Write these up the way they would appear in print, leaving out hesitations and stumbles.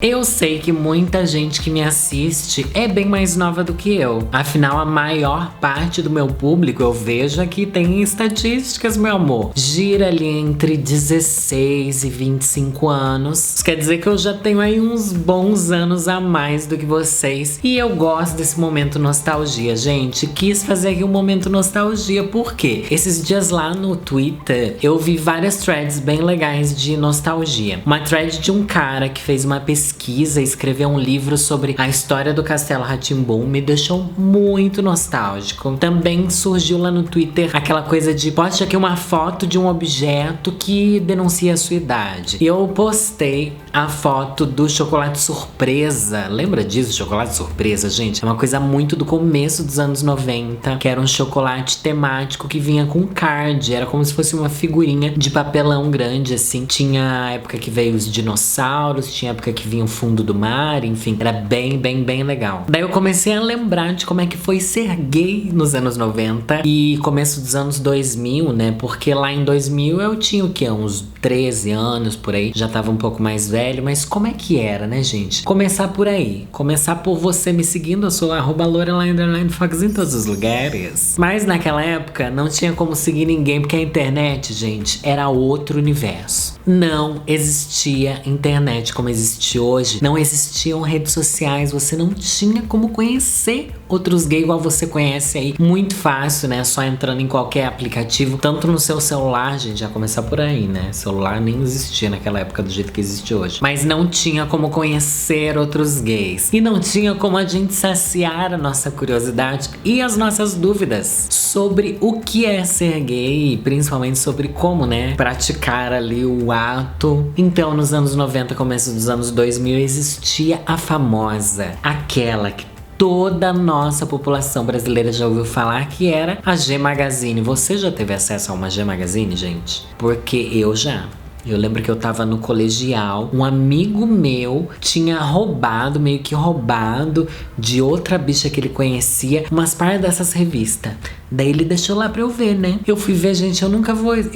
Eu sei que muita gente que me assiste é bem mais nova do que eu. Afinal, a maior parte do meu público eu vejo aqui tem estatísticas, meu amor. Gira ali entre 16 e 25 anos. Isso quer dizer que eu já tenho aí uns bons anos a mais do que vocês. E eu gosto desse momento nostalgia, gente. Quis fazer aqui um momento nostalgia, por quê? Esses dias lá no Twitter, eu vi várias threads bem legais de nostalgia. Uma thread de um cara que fez uma pesquisa e escreveu um livro sobre a história do Castelo Rá-Tim-Bum, me deixou muito nostálgico. Também surgiu lá no Twitter aquela coisa de poste aqui uma foto de um objeto que denuncia a sua idade. E eu postei a foto do chocolate surpresa. Lembra disso, chocolate surpresa, gente? É uma coisa muito do começo dos anos 90, que era um chocolate temático que vinha com card. Era como se fosse uma figurinha de papelão grande, assim. Tinha a época que veio os dinossauros, tinha a época que vinha o fundo do mar, enfim, era bem legal. Daí eu comecei a lembrar de como é que foi ser gay nos anos 90 e começo dos anos 2000, né? Porque lá em 2000 eu tinha o quê? Uns 13 anos por aí, já tava um pouco mais velho, mas como é que era, né, gente? Começar por aí, começar por você me seguindo, eu sou @Lorelai_Fox em todos os lugares. Mas naquela época não tinha como seguir ninguém, porque a internet, gente, era outro universo. Não existia internet como existe hoje, não existiam redes sociais, você não tinha como conhecer outros gays igual você conhece aí. Muito fácil, né? Só entrando em qualquer aplicativo, tanto no seu celular, gente, já começar por aí, né? Celular nem existia naquela época do jeito que existe hoje. Mas não tinha como conhecer outros gays. E não tinha como a gente saciar a nossa curiosidade e as nossas dúvidas sobre o que é ser gay, e principalmente sobre como, né, praticar ali o ato. Então, nos anos 90, começo dos anos 2000, existia a famosa, aquela que toda a nossa população brasileira já ouviu falar, que era a G Magazine. Você já teve acesso a uma G Magazine, gente? Porque eu já. Eu lembro que eu tava no colegial, um amigo meu tinha roubado, meio que roubado, de outra bicha que ele conhecia, umas par dessas revistas. Daí ele deixou lá pra eu ver, né? Eu fui ver, gente, eu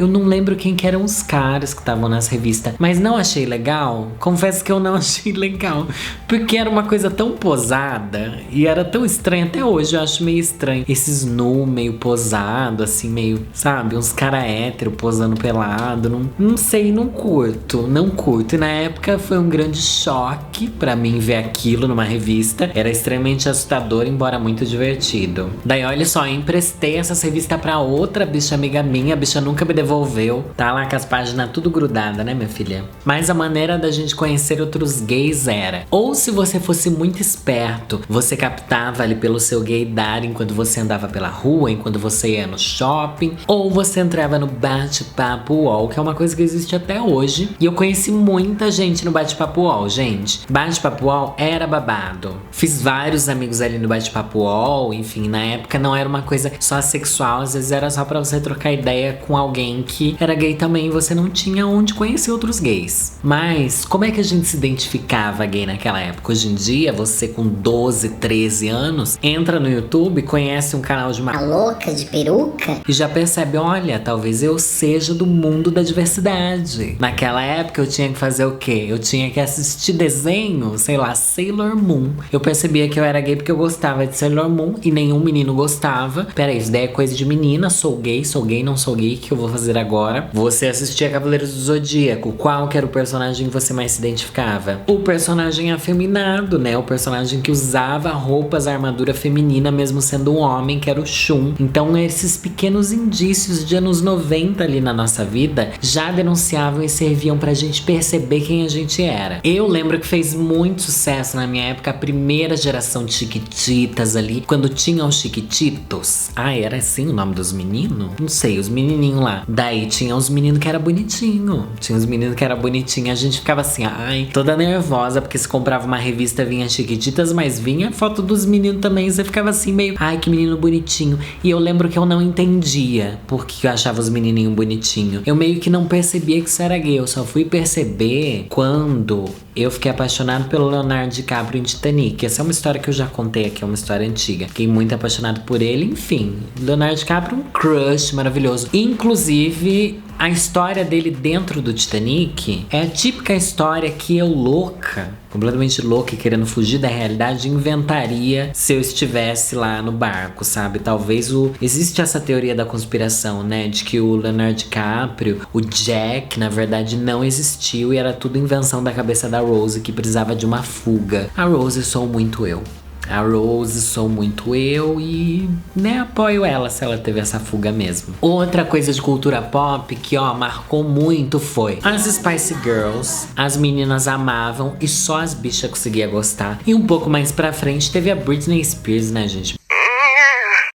não lembro quem que eram os caras que estavam nas revistas. Mas não achei legal. Confesso que eu não achei legal. Porque era uma coisa tão posada e era tão estranho. Até hoje eu acho meio estranho. Esses nu meio posado, assim, meio, sabe? Uns cara hétero posando pelado. Não sei, não curto. Não curto. E na época foi um grande choque pra mim ver aquilo numa revista. Era extremamente assustador, embora muito divertido. Daí, olha só, eu emprestei essas revistas pra outra bicha amiga minha, a bicha nunca me devolveu. Tá lá com as páginas tudo grudada, né, minha filha? Mas a maneira da gente conhecer outros gays era, ou se você fosse muito esperto, você captava ali pelo seu gaydar enquanto você andava pela rua, enquanto você ia no shopping, ou você entrava no bate-papo UOL, que é uma coisa que existe até hoje. E eu conheci muita gente no bate-papo UOL, gente. Bate-papo UOL era babado. Fiz vários amigos ali no bate-papo UOL, enfim, na época não era uma coisa só sexual, às vezes era só pra você trocar ideia com alguém que era gay também e você não tinha onde conhecer outros gays. Mas como é que a gente se identificava gay naquela época? Hoje em dia, você com 12, 13 anos, entra no YouTube, conhece um canal de uma louca de peruca e já percebe, olha, talvez eu seja do mundo da diversidade. Naquela época eu tinha que fazer o quê? Eu tinha que assistir desenho, sei lá, Sailor Moon. Eu percebia que eu era gay porque eu gostava de Sailor Moon e nenhum menino gostava. Peraí, isso daí é coisa de menina, sou gay, não sou gay, o que eu vou fazer agora? Você assistia Cavaleiros do Zodíaco, qual que era o personagem que você mais se identificava? O personagem afeminado, né? O personagem que usava roupas, armadura feminina, mesmo sendo um homem, que era o Shun. Então esses pequenos indícios de anos 90 ali na nossa vida já denunciavam e serviam pra gente perceber quem a gente era. Eu lembro que fez muito sucesso na minha época a primeira geração de Chiquititas ali, quando tinham os Chiquititos. Era assim o nome dos meninos? Não sei, os menininhos lá. Daí tinha os meninos que era bonitinho. Tinha os meninos que era bonitinho. A gente ficava assim, toda nervosa, porque se comprava uma revista vinha Chiquititas, mas vinha foto dos meninos também. Você ficava assim meio, que menino bonitinho. E eu lembro que eu não entendia por que eu achava os menininhos bonitinhos. Eu meio que não percebia que isso era gay. Eu só fui perceber quando eu fiquei apaixonado pelo Leonardo DiCaprio em Titanic. Essa é uma história que eu já contei aqui, é uma história antiga. Fiquei muito apaixonado por ele, enfim. Leonardo DiCaprio, um crush maravilhoso. Inclusive, a história dele dentro do Titanic é a típica história que eu, louca, completamente louca e querendo fugir da realidade, inventaria se eu estivesse lá no barco, sabe? Talvez existe essa teoria da conspiração, né? De que o Leonardo DiCaprio, o Jack, na verdade, não existiu e era tudo invenção da cabeça da Rose, que precisava de uma fuga. A Rose sou muito eu. A Rose sou muito eu e, né, apoio ela se ela teve essa fuga mesmo. Outra coisa de cultura pop que, ó, marcou muito foi as Spice Girls. As meninas amavam e só as bichas conseguiam gostar. E um pouco mais pra frente teve a Britney Spears, né, gente?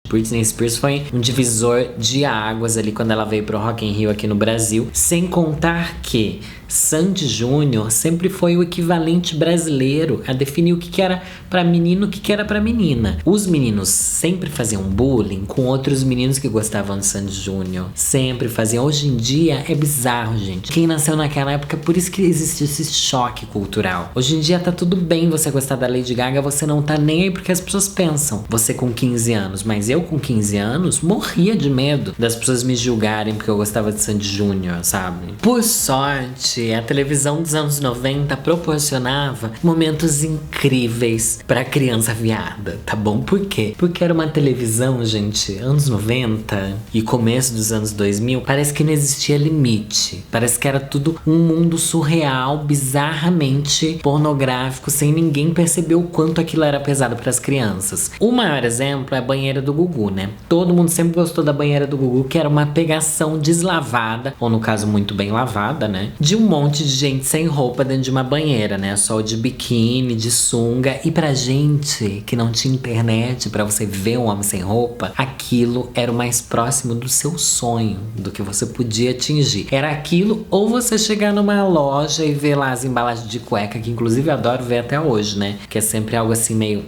Britney Spears foi um divisor de águas ali quando ela veio pro Rock in Rio aqui no Brasil. Sem contar que Sandy Júnior sempre foi o equivalente brasileiro a definir o que era pra menino e o que era pra menina. Os meninos sempre faziam bullying com outros meninos que gostavam de Sandy Júnior. Sempre faziam. Hoje em dia é bizarro, gente. Quem nasceu naquela época, por isso que existe esse choque cultural. Hoje em dia tá tudo bem você gostar da Lady Gaga, você não tá nem aí porque as pessoas pensam. Você com 15 anos, mas eu com 15 anos morria de medo das pessoas me julgarem porque eu gostava de Sandy Júnior, sabe? Por sorte, a televisão dos anos 90 proporcionava momentos incríveis pra criança viada, tá bom? Por quê? Porque era uma televisão, gente, anos 90 e começo dos anos 2000, parece que não existia limite. Parece que era tudo um mundo surreal, bizarramente pornográfico, sem ninguém perceber o quanto aquilo era pesado pras crianças. O maior exemplo é a banheira do Gugu, né? Todo mundo sempre gostou da banheira do Gugu, que era uma pegação deslavada, ou no caso muito bem lavada, né? De um monte de gente sem roupa dentro de uma banheira, né? Só de biquíni, de sunga. E pra gente que não tinha internet pra você ver um homem sem roupa, aquilo era o mais próximo do seu sonho, do que você podia atingir. Era aquilo, ou você chegar numa loja e ver lá as embalagens de cueca, que inclusive eu adoro ver até hoje, né? Que é sempre algo assim meio...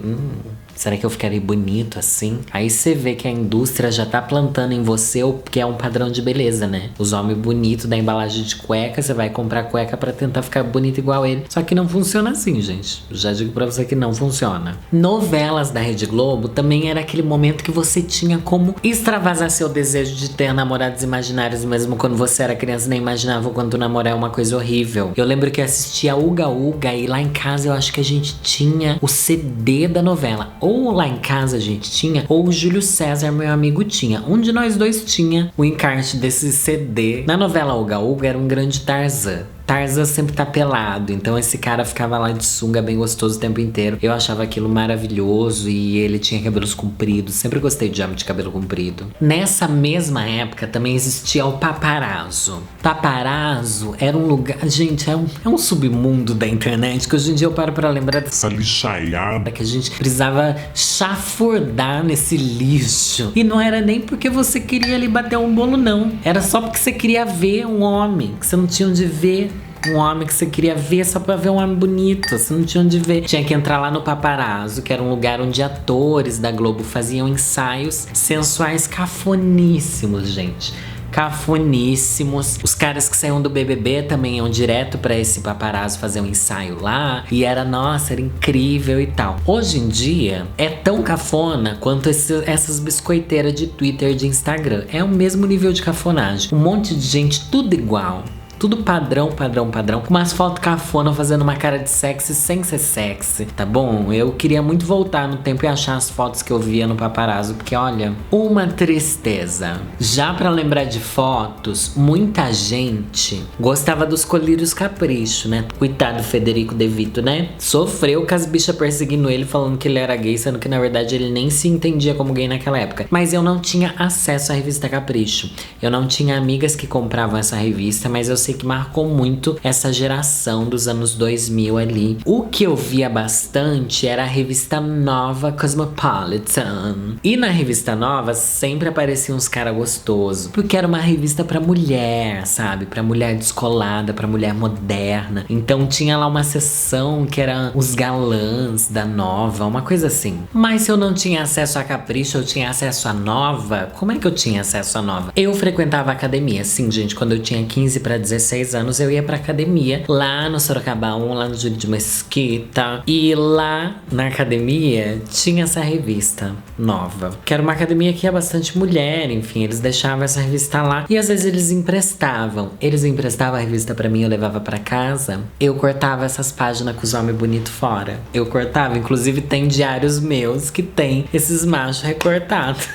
será que eu ficarei bonito assim? Aí você vê que a indústria já tá plantando em você o que é um padrão de beleza, né? Os homens bonitos da embalagem de cueca, você vai comprar cueca pra tentar ficar bonito igual ele. Só que não funciona assim, gente. Já digo pra você que não funciona. Novelas da Rede Globo também era aquele momento que você tinha como extravasar seu desejo de ter namorados imaginários, mesmo quando você era criança e nem imaginava o quanto namorar é uma coisa horrível. Eu lembro que eu assistia Uga Uga e lá em casa eu acho que a gente tinha o CD da novela. Ou lá em casa a gente tinha, ou o Júlio César, meu amigo, tinha. Um de nós dois tinha o encarte desse CD. Na novela Uga Uga era um grande Tarzan. Tarzan sempre tá pelado, então esse cara ficava lá de sunga bem gostoso o tempo inteiro. Eu achava aquilo maravilhoso e ele tinha cabelos compridos. Sempre gostei de homem de cabelo comprido. Nessa mesma época também existia o paparazzo. Paparazzo era um lugar... Gente, é um submundo da internet que hoje em dia eu paro pra lembrar dessa lixaiada que a gente precisava chafurdar nesse lixo. E não era nem porque você queria ali bater um bolo, não. Era só porque você queria ver um homem que você não tinha onde ver. Um homem que você queria ver só pra ver um homem bonito. Você não tinha onde ver. Tinha que entrar lá no Paparazzo, que era um lugar onde atores da Globo faziam ensaios sensuais cafoníssimos, gente. Cafoníssimos. Os caras que saíam do BBB também iam direto pra esse Paparazzo fazer um ensaio lá. E era, nossa, era incrível e tal. Hoje em dia, é tão cafona quanto essas biscoiteiras de Twitter e de Instagram. É o mesmo nível de cafonagem. Um monte de gente, tudo igual. Tudo padrão, padrão, padrão. Com umas fotos cafona fazendo uma cara de sexy sem ser sexy, tá bom? Eu queria muito voltar no tempo e achar as fotos que eu via no Paparazzo, porque olha, uma tristeza. Já pra lembrar de fotos, muita gente gostava dos colírios capricho, né? Coitado do Federico De Vito, né? Sofreu com as bichas perseguindo ele, falando que ele era gay, sendo que na verdade ele nem se entendia como gay naquela época. Mas eu não tinha acesso à revista Capricho. Eu não tinha amigas que compravam essa revista, mas eu sei que marcou muito essa geração dos anos 2000 ali. O que eu via bastante era a revista Nova Cosmopolitan. E na revista Nova sempre apareciam uns caras gostosos, porque era uma revista pra mulher, sabe? Pra mulher descolada, pra mulher moderna. Então tinha lá uma seção que era os galãs da Nova, uma coisa assim. Mas se eu não tinha acesso a Capricho, eu tinha acesso à Nova. Como é que eu tinha acesso à Nova? Eu frequentava a academia, sim, gente, quando eu tinha 15 pra 16. 16 anos, eu ia pra academia lá no Sorocabão, lá no Júlio de Mesquita. E lá na academia tinha essa revista nova, que era uma academia que ia bastante mulher, enfim, eles deixavam essa revista lá e às vezes eles emprestavam. Eles emprestavam a revista pra mim, eu levava pra casa. Eu cortava essas páginas com os homens bonitos fora. Eu cortava, inclusive tem diários meus que tem esses machos recortados.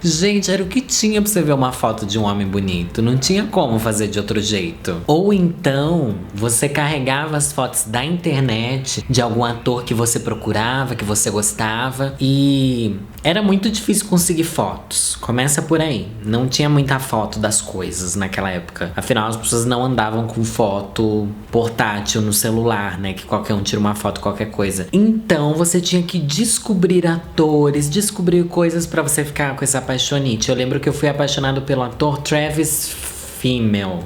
Gente, era o que tinha pra você ver uma foto de um homem bonito. Não tinha como fazer de outro jeito. Ou então, você carregava as fotos da internet de algum ator que você procurava, que você gostava. E era muito difícil conseguir fotos. Começa por aí. Não tinha muita foto das coisas naquela época. Afinal, as pessoas não andavam com foto portátil no celular, né? Que qualquer um tira uma foto, qualquer coisa. Então, você tinha que descobrir atores, descobrir coisas pra você ficar com essa apaixonite. Eu lembro que eu fui apaixonado pelo ator Travis Fimmel.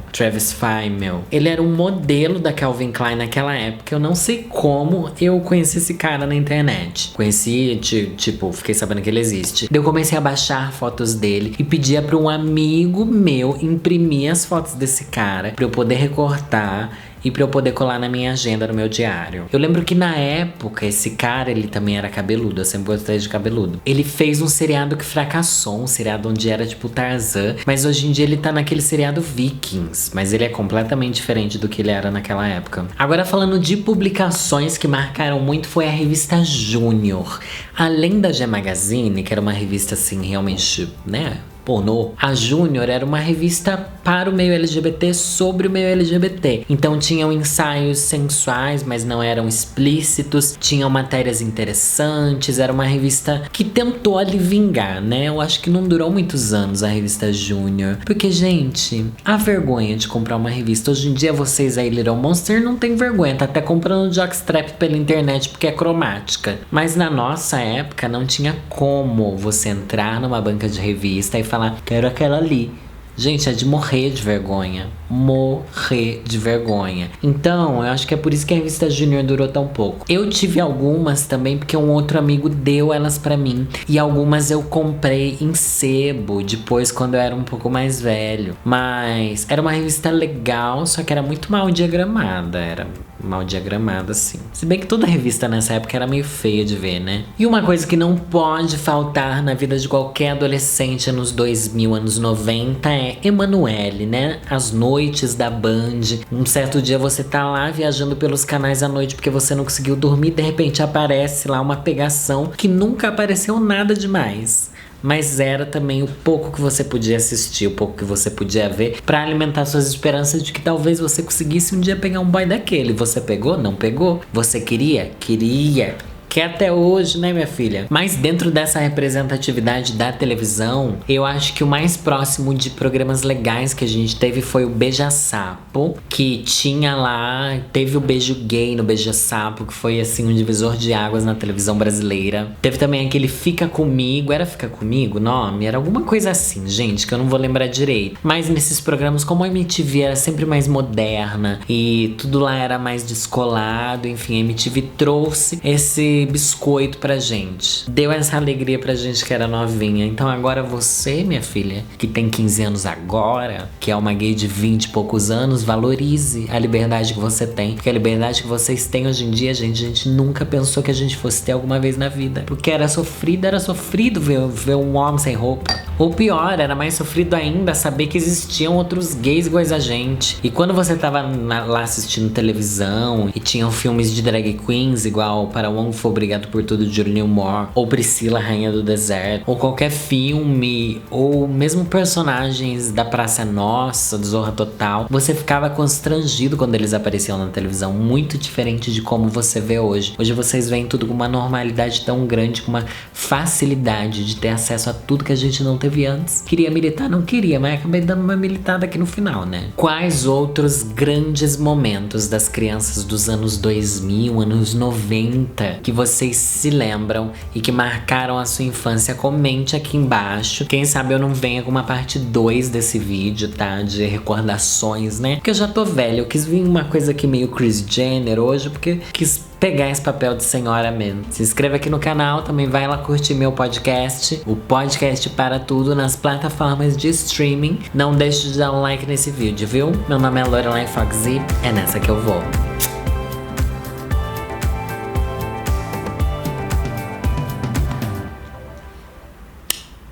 Ele era um modelo da Calvin Klein naquela época. Eu não sei como eu conheci esse cara na internet. Conheci, tipo, fiquei sabendo que ele existe. Daí eu comecei a baixar fotos dele e pedia pra um amigo meu imprimir as fotos desse cara pra eu poder recortar e pra eu poder colar na minha agenda, no meu diário. Eu lembro que na época, esse cara, ele também era cabeludo. Eu sempre gostei de cabeludo. Ele fez um seriado que fracassou, um seriado onde era tipo Tarzan. Mas hoje em dia ele tá naquele seriado Vikings. Mas ele é completamente diferente do que ele era naquela época. Agora, falando de publicações que marcaram muito, foi a revista Júnior. Além da G Magazine, que era uma revista assim, realmente, né, pornô, a Júnior era uma revista para o meio LGBT, sobre o meio LGBT. Então tinham ensaios sensuais, mas não eram explícitos, tinham matérias interessantes, era uma revista que tentou ali vingar, né? Eu acho que não durou muitos anos a revista Júnior, porque, gente, a vergonha de comprar uma revista. Hoje em dia vocês aí, Little Monster, não tem vergonha, tá até comprando jockstrap pela internet porque é cromática. Mas na nossa época não tinha como você entrar numa banca de revista e falar: quero aquela ali. Gente, é de morrer de vergonha. Morrer de vergonha. Então, eu acho que é por isso que a revista Júnior durou tão pouco. Eu tive algumas também, porque um outro amigo deu elas pra mim. E algumas eu comprei em sebo, depois quando eu era um pouco mais velho. Mas era uma revista legal, só que era muito mal diagramada. Era mal diagramada, assim. Se bem que toda revista nessa época era meio feia de ver, né? E uma coisa que não pode faltar na vida de qualquer adolescente anos 2000, anos 90 é Emanuele, né? As noites da Band. Um certo dia você tá lá viajando pelos canais à noite porque você não conseguiu dormir, de repente aparece lá uma pegação que nunca apareceu nada demais. Mas era também o pouco que você podia assistir, o pouco que você podia ver, pra alimentar suas esperanças de que talvez você conseguisse um dia pegar um boy daquele. Você pegou? Não pegou? Você queria? Queria. Que até hoje, né, minha filha? Mas dentro dessa representatividade da televisão, eu acho que o mais próximo de programas legais que a gente teve foi o Beija-Sapo, que tinha lá, teve o beijo gay no Beija-Sapo, que foi assim um divisor de águas na televisão brasileira. Teve também aquele Fica Comigo, era Fica Comigo o nome? Era alguma coisa assim, gente, que eu não vou lembrar direito. Mas nesses programas, como a MTV era sempre mais moderna e tudo lá era mais descolado, enfim, a MTV trouxe esse biscoito pra gente. Deu essa alegria pra gente que era novinha. Então agora você, minha filha, que tem 15 anos agora, que é uma gay de 20 e poucos anos, valorize a liberdade que você tem. Porque a liberdade que vocês têm hoje em dia, gente, a gente nunca pensou que a gente fosse ter alguma vez na vida. Porque era sofrido ver um homem sem roupa. Ou pior, era mais sofrido ainda saber que existiam outros gays iguais a gente. E quando você tava lá assistindo televisão e tinham filmes de drag queens igual Para o Foi Obrigado por Tudo de Julie Moore, ou Priscila, Rainha do Deserto, ou qualquer filme, ou mesmo personagens da Praça Nossa, do Zorra Total, você ficava constrangido quando eles apareciam na televisão, muito diferente de como você vê hoje. Hoje vocês veem tudo com uma normalidade tão grande, com uma facilidade de ter acesso a tudo que a gente não teve antes. Queria militar? Não queria, mas acabei dando uma militada aqui no final, né? Quais outros grandes momentos das crianças dos anos 2000, anos 90, que vocês se lembram e que marcaram a sua infância? Comente aqui embaixo. Quem sabe eu não venha com uma parte 2 desse vídeo, tá? De recordações, né? Porque eu já tô velha. Eu quis vir uma coisa aqui meio Kris Jenner hoje, porque quis pegar esse papel de senhora mesmo. Se inscreva aqui no canal, também vai lá curtir meu podcast, o Podcast para Tudo, nas plataformas de streaming. Não deixe de dar um like nesse vídeo, viu? Meu nome é Lorelai Fox e é nessa que eu vou.